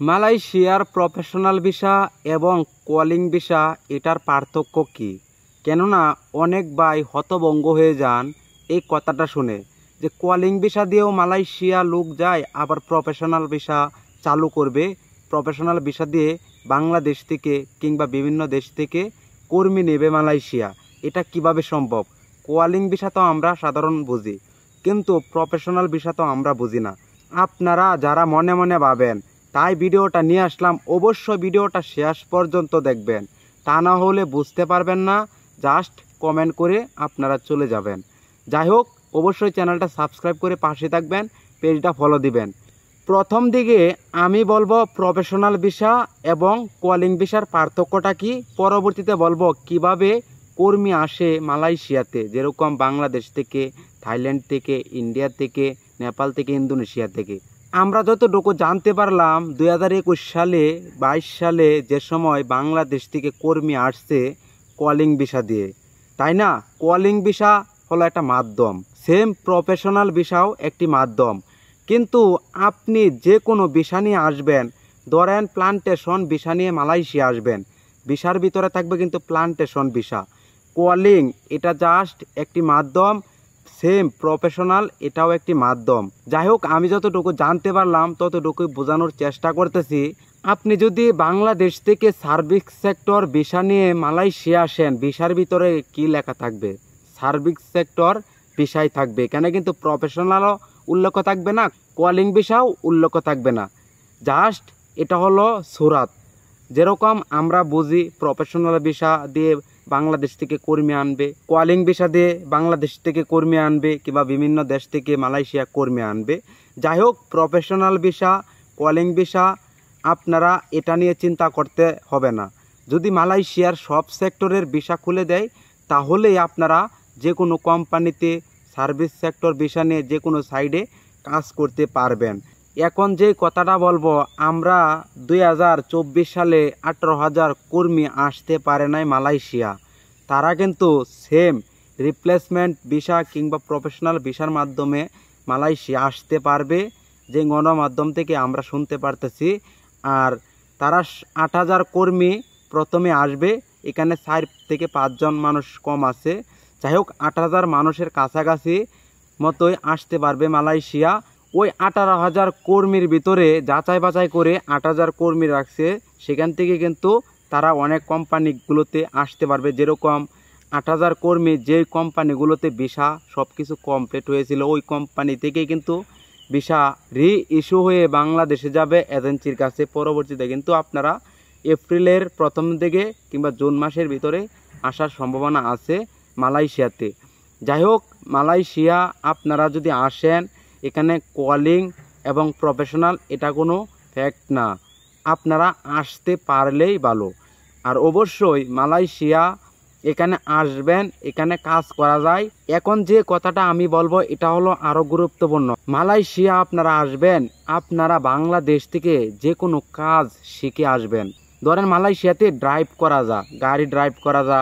মালয়েশিয়ার professional visa এবং calling visa এটার পার্থক্য কি? কেননা অনেক ভাই হতভম্ব হয়ে যান এই কথাটা শুনে যে কলিং ভিসা দিয়েও মালয়েশিয়া লোক যায়, আবার প্রফেশনাল ভিসা চালু করবে। প্রফেশনাল ভিসা দিয়ে বাংলাদেশ থেকে কিংবা বিভিন্ন দেশ থেকে কর্মী নেবে মালয়েশিয়া। এটা কিভাবে সম্ভব? কলিং ভিসা তো আমরা সাধারণ বুঝি, কিন্তু প্রফেশনাল ভিসা তো আমরা বুঝি না। আপনারা যারা মনে মনে ভাবেন, তাই ভিডিওটা নিয়ে আসলাম। অবশ্যই ভিডিওটা শেষ পর্যন্ত দেখবেন, তা না হলে বুঝতে পারবেন না, জাস্ট কমেন্ট করে আপনারা চলে যাবেন। যাই হোক, অবশ্যই চ্যানেলটা সাবস্ক্রাইব করে পাশে থাকবেন, পেজটা ফলো দিবেন। প্রথম দিকে আমি বলবো প্রফেশনাল ভিসা এবং কলিং ভিসার পার্থক্যটা কি, পরবর্তীতে বলবো কিভাবে কর্মী আসে মালয়েশিয়াতে, যেরকম বাংলাদেশ থেকে, থাইল্যান্ড থেকে, ইন্ডিয়া থেকে, নেপাল থেকে, ইন্দোনেশিয়া থেকে। আমরা যতটুকু জানতে পারলাম 2021 সালে 22 সালে যে সময় বাংলাদেশ থেকে কর্মী আসছে কলিং ভিসা দিয়ে, তাই না? কলিং ভিসা হলো একটা মাধ্যম, সেম প্রফেশনাল ভিসাও একটি মাধ্যম। কিন্তু আপনি যে কোনো ভিসা নিয়ে আসবেন, ধরেন প্লান্টেশন ভিসা নিয়ে মালয়েশিয়া আসবেন, ভিসার ভিতরে থাকবে কিন্তু প্লান্টেশন ভিসা। কলিং এটা জাস্ট একটি মাধ্যম, সেম প্রফেশনাল এটাও একটি মাধ্যম। যাই হোক, আমি যতটুকু জানতে পারলাম ততটুকুই বোঝানোর চেষ্টা করতেছি। আপনি যদি বাংলাদেশ থেকে সার্ভিস সেক্টর ভিসা নিয়ে মালয়েশিয়া আসেন, ভিসার ভিতরে কি লেখা থাকবে? সার্ভিস সেক্টর ভিসাই থাকবে, এখানে কিন্তু প্রফেশনালও উল্লেখ থাকবে না, কলিং ভিসাও উল্লেখ থাকবে না। জাস্ট এটা হলো সুরাত। যেরকম আমরা বুঝি প্রফেশনাল ভিসা দিয়ে বাংলাদেশ থেকে কর্মী আনবে, কলিং ভিসা দিয়ে বাংলাদেশ থেকে কর্মী আনবে, কিংবা বিভিন্ন দেশ থেকে মালয়েশিয়া কর্মী আনবে। যাই হোক, প্রফেশনাল ভিসা, কলিং ভিসা আপনারা এটা নিয়ে চিন্তা করতে হবে না। যদি মালয়েশিয়ার সব সেক্টরের ভিসা খুলে দেয়, তাহলেই আপনারা যে কোনো কোম্পানিতে সার্ভিস সেক্টর ভিসা নিয়ে যে কোনো সাইডে কাজ করতে পারবেন। এখন যে কথাটা বলবো, আমরা 2024 সালে 18,000 কর্মী আসতে পারে নাই মালয়েশিয়া। তারা কিন্তু সেম রিপ্লেসমেন্ট ভিসা কিংবা প্রফেশনাল ভিসার মাধ্যমে মালয়েশিয়া আসতে পারবে, যে গণমাধ্যম থেকে আমরা শুনতে পারতেছি। আর তারা 8,000 কর্মী প্রথমে আসবে, এখানে 4 থেকে 5 জন মানুষ কম আছে। যাই হোক, 8,000 মানুষের কাছাকাছি মতোই আসতে পারবে মালয়েশিয়া। ওই 18,000 কর্মীর ভিতরে যাচাই বাছাই করে 8,000 কর্মী রাখছে, সেখান থেকে কিন্তু তারা অনেক কোম্পানিগুলোতে আসতে পারবে। যেরকম 8,000 কর্মী যেই কোম্পানিগুলোতে ভিসা সব কিছু কমপ্লিট হয়েছিল, ওই কোম্পানি থেকেই কিন্তু ভিসা রি ইস্যু হয়ে বাংলাদেশে যাবে এজেন্সির কাছে। পরবর্তীতে কিন্তু আপনারা এপ্রিলের প্রথম দিকে কিংবা জুন মাসের ভিতরে আসার সম্ভাবনা আছে মালয়েশিয়াতে। যাই হোক, মালয়েশিয়া আপনারা যদি আসেন, এখানে কলিং এবং প্রফেশনাল এটা কোনো ফ্যাক্ট না, আপনারা আসতে পারলেই ভালো। আর অবশ্যই মালয়েশিয়া এখানে আসবেন, এখানে কাজ করা যায়। এখন যে কথাটা আমি বলবো এটা হলো আরও গুরুত্বপূর্ণ। মালয়েশিয়া আপনারা আসবেন, আপনারা বাংলাদেশ থেকে যে কোনো কাজ শিখে আসবেন। ধরেন মালয়েশিয়াতে ড্রাইভ করা যা, গাড়ি ড্রাইভ করা যা,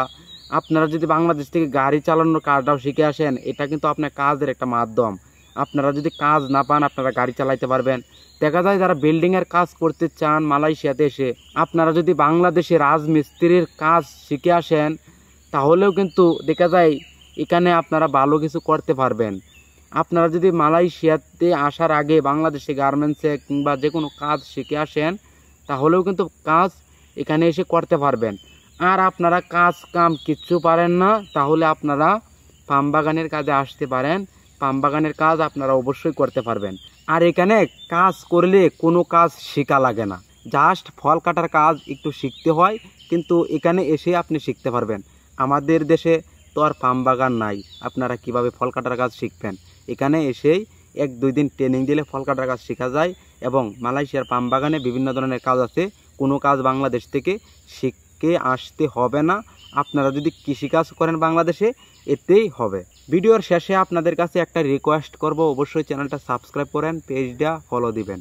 আপনারা যদি বাংলাদেশ থেকে গাড়ি চালানোর কাজটাও শিখে আসেন, এটা কিন্তু আপনার কাজের একটা মাধ্যম। আপনারা যদি কাজ না পান, আপনারা গাড়ি চালাইতে পারবেন। দেখা যায় যারা বিল্ডিংয়ের কাজ করতে চান মালয়েশিয়াতে এসে, আপনারা যদি বাংলাদেশে রাজমিস্ত্রির কাজ শিখে আসেন, তাহলেও কিন্তু দেখা যায় এখানে আপনারা ভালো কিছু করতে পারবেন। আপনারা যদি মালয়েশিয়াতে আসার আগে বাংলাদেশে গার্মেন্টসে কিংবা যে কোনো কাজ শিখে আসেন, তাহলেও কিন্তু কাজ এখানে এসে করতে পারবেন। আর আপনারা কাজ কাম কিচ্ছু পারেন না, তাহলে আপনারা পাম বাগানের কাজে আসতে পারেন। পাম বাগানের কাজ আপনারা অবশ্যই করতে পারবেন। আর এখানে কাজ করলে কোনো কাজ শেখা লাগে না, জাস্ট ফল কাটার কাজ একটু শিখতে হয়, কিন্তু এখানে এসে আপনি শিখতে পারবেন। আমাদের দেশে তো আর পাম বাগান নাই, আপনারা কিভাবে ফল কাটার কাজ শিখবেন? এখানে এসেই 1-2 দিন ট্রেনিং দিলে ফল কাটার কাজ শেখা যায়। এবং মালয়েশিয়ার পাম বাগানে বিভিন্ন ধরনের কাজ আছে, কোনো কাজ বাংলাদেশ থেকে শিখে আসতে হবে না। আপনারা যদি কৃষিকাজ করেন বাংলাদেশে, এতেই হবে। ভিডিওর শেষে আপনাদের কাছে একটা রিকোয়েস্ট করব, অবশ্যই চ্যানেলটা সাবস্ক্রাইব করেন, পেজটা ফলো দিবেন।